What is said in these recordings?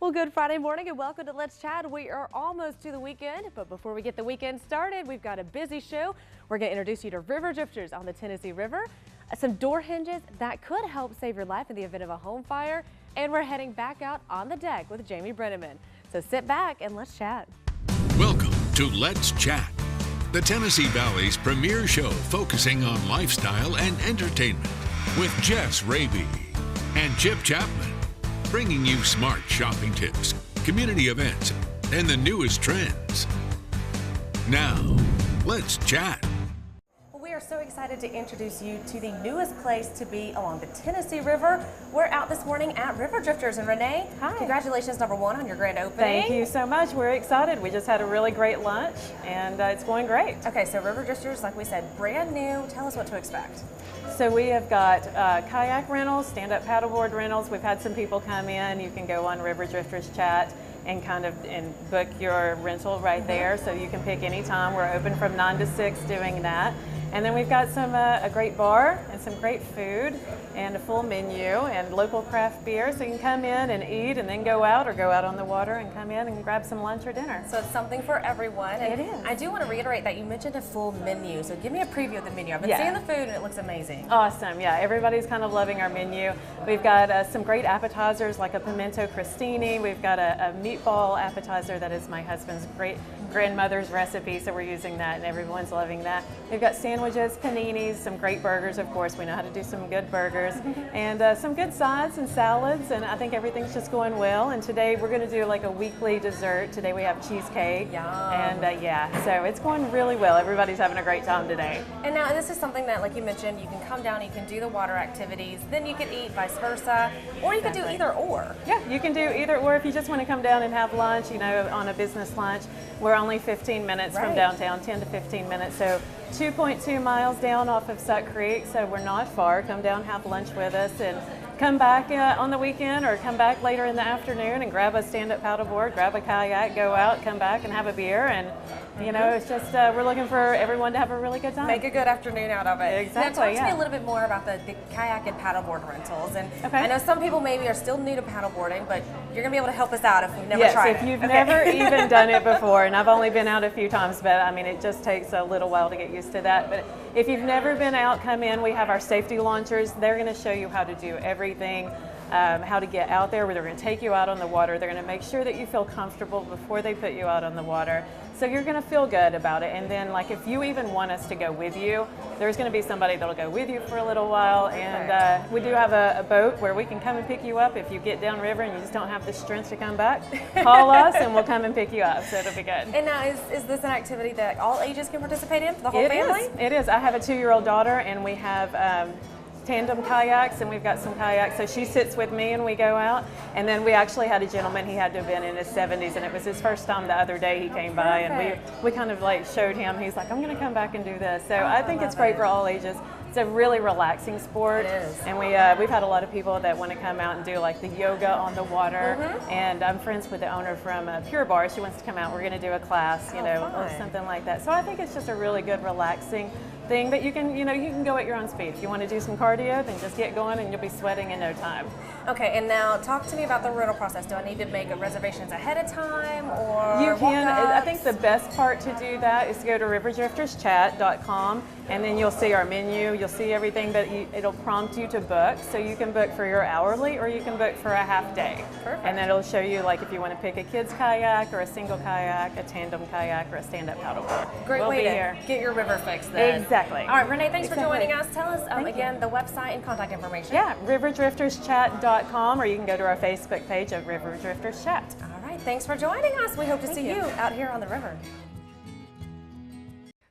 Well, good Friday morning and welcome to Let's Chat. We are almost to the weekend, but before we get the weekend started, we've got a busy show. We're going to introduce you to river drifters on the Tennessee River, some door hinges that could help save your life in the event of a home fire, and we're heading back out on the deck with Jamie Brenneman. So sit back and let's chat. Welcome to Let's Chat, the Tennessee Valley's premier show focusing on lifestyle and entertainment with Jess Raby and Chip Chapman, bringing you smart shopping tips, community events, and the newest trends. Now, let's chat. Well, we are so excited to introduce you to the newest place to be along the Tennessee River. We're out this morning at River Drifters. And Renee, hi. Congratulations, number one, on your grand opening. Thank you so much. We're excited. We just had a really great lunch and it's going great. Okay, so River Drifters, like we said, brand new. Tell us what to expect. So we have got kayak rentals, stand-up paddleboard rentals. We've had some people come in. You can go on River Drifters Chat and book your rental right there, so you can pick any time. We're open from 9 to 6 doing that. And then we've got a great bar and some great food and a full menu and local craft beer, so you can come in and eat and then go out, or go out on the water and come in and grab some lunch or dinner. So it's something for everyone. And it is. I do want to reiterate that you mentioned a full menu, so give me a preview of the menu. I've been seeing the food and it looks amazing. Awesome, yeah, everybody's kind of loving our menu. We've got some great appetizers like a pimento crostini. We've got a meatball appetizer that is my husband's great grandmother's recipe, so we're using that and everyone's loving that. We've got sandwiches, paninis, some great burgers, of course. We know how to do some good burgers, and some good sides and salads, and I think everything's just going well. And today we're going to do like a weekly dessert. Today we have cheesecake. Yum. And yeah, so it's going really well. Everybody's having a great time today. And now this is something that, like you mentioned, you can come down, you can do the water activities, then you can eat vice versa, or you can do either or. Yeah, you can do either or if you just want to come down and have lunch, you know, on a business lunch. We're only 15 minutes from downtown, 10 to 15 minutes. So 2.2 miles down off of Suck Creek, so we're not far. Come down, have lunch with us, and come back on the weekend, or come back later in the afternoon and grab a stand-up paddleboard, grab a kayak, go out, come back and have a beer. And you know, it's just, we're looking for everyone to have a really good time. Make a good afternoon out of it. Exactly, Now talk to me a little bit more about the kayak and paddleboard rentals. And okay. I know some people maybe are still new to paddleboarding, but you're going to be able to help us out if we've never tried it. Yes, if you've never even done it before, and I've only been out a few times, but I mean, it just takes a little while to get used to that. But if you've never been out, come in. We have our safety launchers. They're going to show you how to do everything. How to get out there, where they're going to take you out on the water. They're going to make sure that you feel comfortable before they put you out on the water. So you're going to feel good about it. And then, like, if you even want us to go with you, there's going to be somebody that'll go with you for a little while. And we do have a boat where we can come and pick you up if you get downriver and you just don't have the strength to come back. Call us and we'll come and pick you up. So it'll be good. And now, is this an activity that all ages can participate in for the whole family? It is. I have a 2-year-old daughter, and we have tandem kayaks, and we've got some kayaks, so she sits with me and we go out. And then we actually had a gentleman, he had to have been in his 70s, and it was his first time the other day he came by. And we kind of like showed him, he's like, I'm going to come back and do this. So I think it's great for all ages. It's a really relaxing sport. It is. And we've had a lot of people that want to come out and do like the yoga on the water. And I'm friends with the owner from Pure Bar. She wants to come out. We're going to do a class, you know, or something like that. So I think it's just a really good relaxing thing that you can go at your own speed. If you want to do some cardio, then just get going and you'll be sweating in no time. Okay, and now talk to me about the rental process. Do I need to make reservations ahead of time, or you can? walk-ups? I think the best part to do that is to go to riverdrifterschat.com, and then you'll see our menu. You'll see everything, but it'll prompt you to book. So you can book for your hourly, or you can book for a half day. Perfect. And then it'll show you, like, if you want to pick a kid's kayak or a single kayak, a tandem kayak, or a stand-up paddleboard. Great way to get your river fix then. Exactly. All right, Renee, thanks for joining us. Tell us again the website and contact information. Yeah, riverdrifterschat.com, or you can go to our Facebook page of River Drifters Chat. All right, thanks for joining us. We hope to see you out here on the river.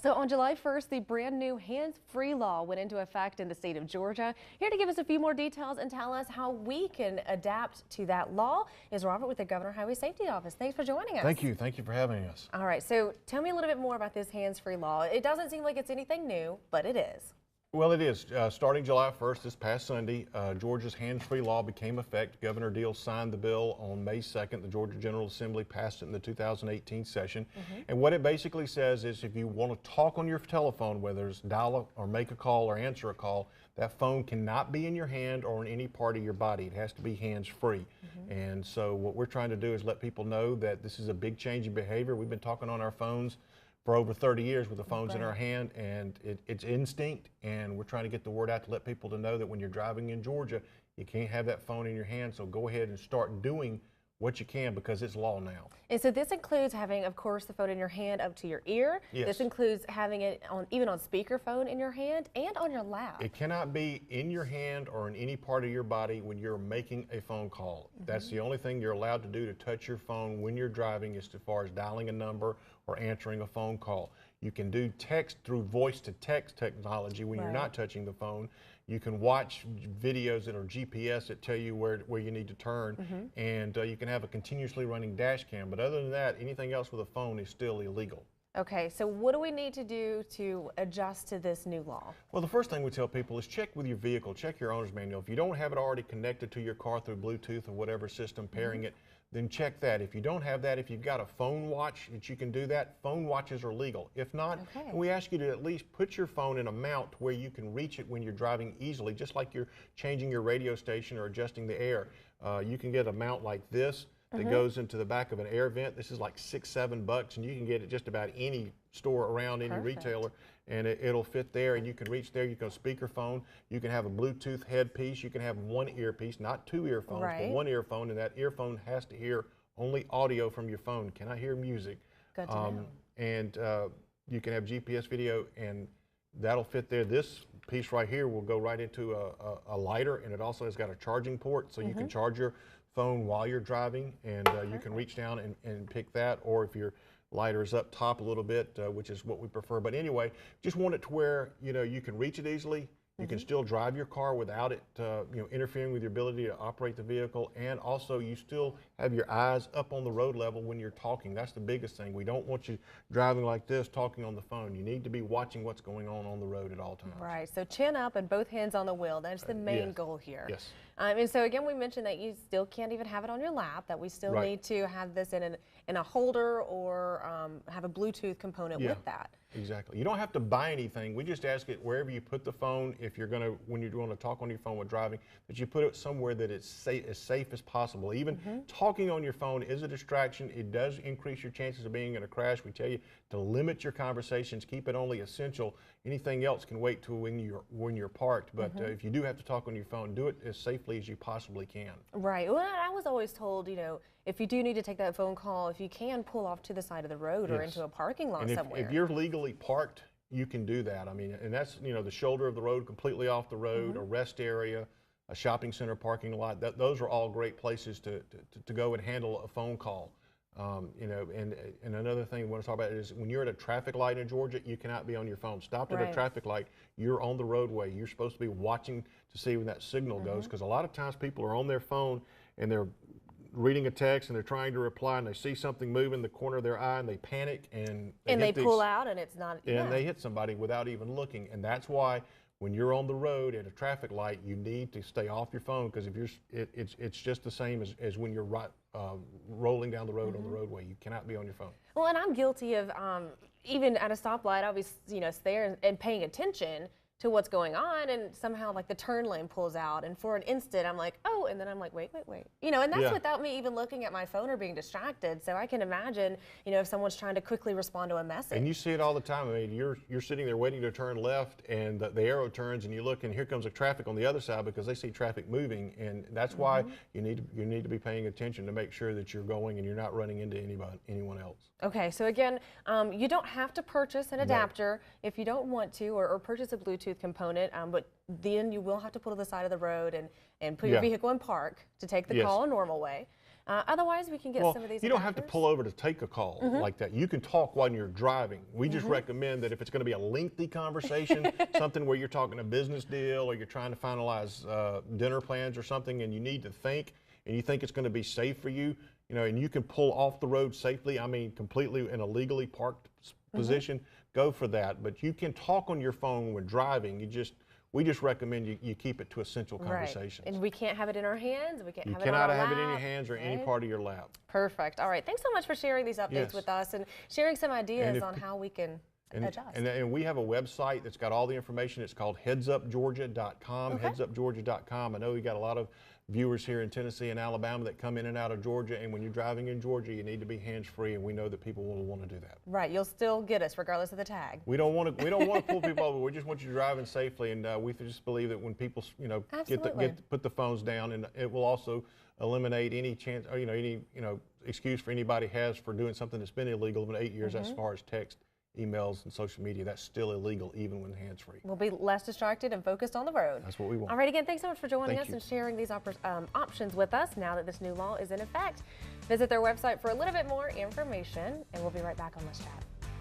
So on July 1st, the brand new hands-free law went into effect in the state of Georgia. Here to give us a few more details and tell us how we can adapt to that law is Robert with the Governor Highway Safety Office. Thanks for joining us. Thank you. Thank you for having us. All right, so tell me a little bit more about this hands-free law. It doesn't seem like it's anything new, but it is. Well, it is. Starting July 1st, this past Sunday, Georgia's hands-free law became effective. Governor Deal signed the bill on May 2nd. The Georgia General Assembly passed it in the 2018 session. And what it basically says is if you want to talk on your telephone, whether it's dial or make a call or answer a call, that phone cannot be in your hand or in any part of your body. It has to be hands-free. And so what we're trying to do is let people know that this is a big change in behavior. We've been talking on our phones for over 30 years with the phones in our hand, and it's instinct, and we're trying to get the word out to let people to know that when you're driving in Georgia, you can't have that phone in your hand. So go ahead and start doing what you can, because it's law now. And so this includes having, of course, the phone in your hand up to your ear. Yes. This includes having it on, even on speakerphone in your hand and on your lap. It cannot be in your hand or in any part of your body when you're making a phone call. That's the only thing you're allowed to do to touch your phone when you're driving, as far as dialing a number or answering a phone call. You can do text through voice-to-text technology when you're not touching the phone. You can watch videos that are GPS that tell you where you need to turn, and you can have a continuously running dash cam. But other than that, anything else with a phone is still illegal. Okay, so what do we need to do to adjust to this new law? Well, the first thing we tell people is check with your vehicle, check your owner's manual. If you don't have it already connected to your car through Bluetooth or whatever system pairing it, then check that. If you don't have that, if you've got a phone watch that you can do that, phone watches are legal. If not, we ask you to at least put your phone in a mount where you can reach it when you're driving easily, just like you're changing your radio station or adjusting the air. You can get a mount like this that goes into the back of an air vent. This is like $6-7, and you can get it just about any store around, any retailer, and it'll fit there, and you can reach there. You can go speakerphone. You can have a Bluetooth headpiece. You can have one earpiece, not two earphones, but one earphone, and that earphone has to hear only audio from your phone. Cannot hear music. Good to know. And you can have GPS video, and that'll fit there. This piece right here will go right into a lighter, and it also has got a charging port, so you can charge your phone while you're driving, and you can reach down and pick that, or if your lighter is up top a little bit, which is what we prefer. But anyway, just want it to where you can reach it easily. You can still drive your car without it interfering with your ability to operate the vehicle, and also you still have your eyes up on the road level when you're talking. That's the biggest thing. We don't want you driving like this, talking on the phone. You need to be watching what's going on the road at all times. Right, so chin up and both hands on the wheel. That's the main goal here. Yes. And so again, we mentioned that you still can't even have it on your lap, that we still need to have this in a holder or have a Bluetooth component with that. Exactly. You don't have to buy anything. We just ask it wherever you put the phone, if you're going to, when you're going to talk on your phone with driving, that you put it somewhere that it's as safe as possible. Even talking on your phone is a distraction. It does increase your chances of being in a crash. We tell you to limit your conversations, keep it only essential. Anything else can wait till when you're parked. But if you do have to talk on your phone, do it as safely as you possibly can. Right. Well, I was always told, if you do need to take that phone call, if you can pull off to the side of the road or into a parking lot somewhere. If you're legally parked, you can do that. I mean, and that's, the shoulder of the road, completely off the road, a rest area, a shopping center parking lot. Those are all great places to go and handle a phone call. And another thing we want to talk about is when you're at a traffic light in Georgia, you cannot be on your phone. Stopped at a traffic light, you're on the roadway. You're supposed to be watching to see when that signal goes, because a lot of times people are on their phone and they're reading a text and they're trying to reply, and they see something move in the corner of their eye and they panic and they pull out, and it's not. And they hit somebody without even looking. And that's why when you're on the road at a traffic light, you need to stay off your phone, because if it's just the same as when you're rolling down the road on the roadway. You cannot be on your phone. Well, and I'm guilty of even at a stoplight, I'll be there and paying attention to what's going on, and somehow like the turn lane pulls out, and for an instant I'm like, oh, and then I'm like, wait, and that's without me even looking at my phone or being distracted. So I can imagine, if someone's trying to quickly respond to a message. And you see it all the time. I mean, you're sitting there waiting to turn left, and the arrow turns, and you look, and here comes the traffic on the other side, because they see traffic moving, and that's why you need to be paying attention to make sure that you're going and you're not running into anyone else. Okay, so again, you don't have to purchase an adapter if you don't want to, or purchase a Bluetooth component, but then you will have to pull to the side of the road and put your vehicle in park to take the call a normal way. Otherwise, we can get some of these. You don't have to pull over to take a call like that. You can talk while you're driving. We just recommend that if it's going to be a lengthy conversation, something where you're talking a business deal or you're trying to finalize dinner plans or something, and you need to think, and you think it's going to be safe for you, and you can pull off the road safely, I mean, completely in a legally parked position, go for that. But you can talk on your phone when driving. We just recommend you keep it to essential conversations. And we can't have it in our hands. We can't have it in our lap. You cannot have it in your hands or any part of your lap. Perfect. All right. Thanks so much for sharing these updates with us and sharing some ideas on how we can adjust. And we have a website that's got all the information. It's called headsupgeorgia.com, Okay. headsupgeorgia.com. I know we got a lot of viewers here in Tennessee and Alabama that come in and out of Georgia, and when you're driving in Georgia, you need to be hands-free, and we know that people will want to do that. Right, you'll still get us regardless of the tag. We don't want to pull people over. We just want you driving safely, and we just believe that when people Absolutely. put the phones down, and it will also eliminate any chance, or, any excuse for anybody has for doing something that's been illegal in 8 years, as far as text, emails, and social media. That's still illegal even when hands-free. We'll be less distracted and focused on the road. That's what we want. All right, again, thanks so much for joining Thank us you. and sharing these options with us now that this new law is in effect. Visit their website for a little bit more information, and we'll be right back on Let's Chat.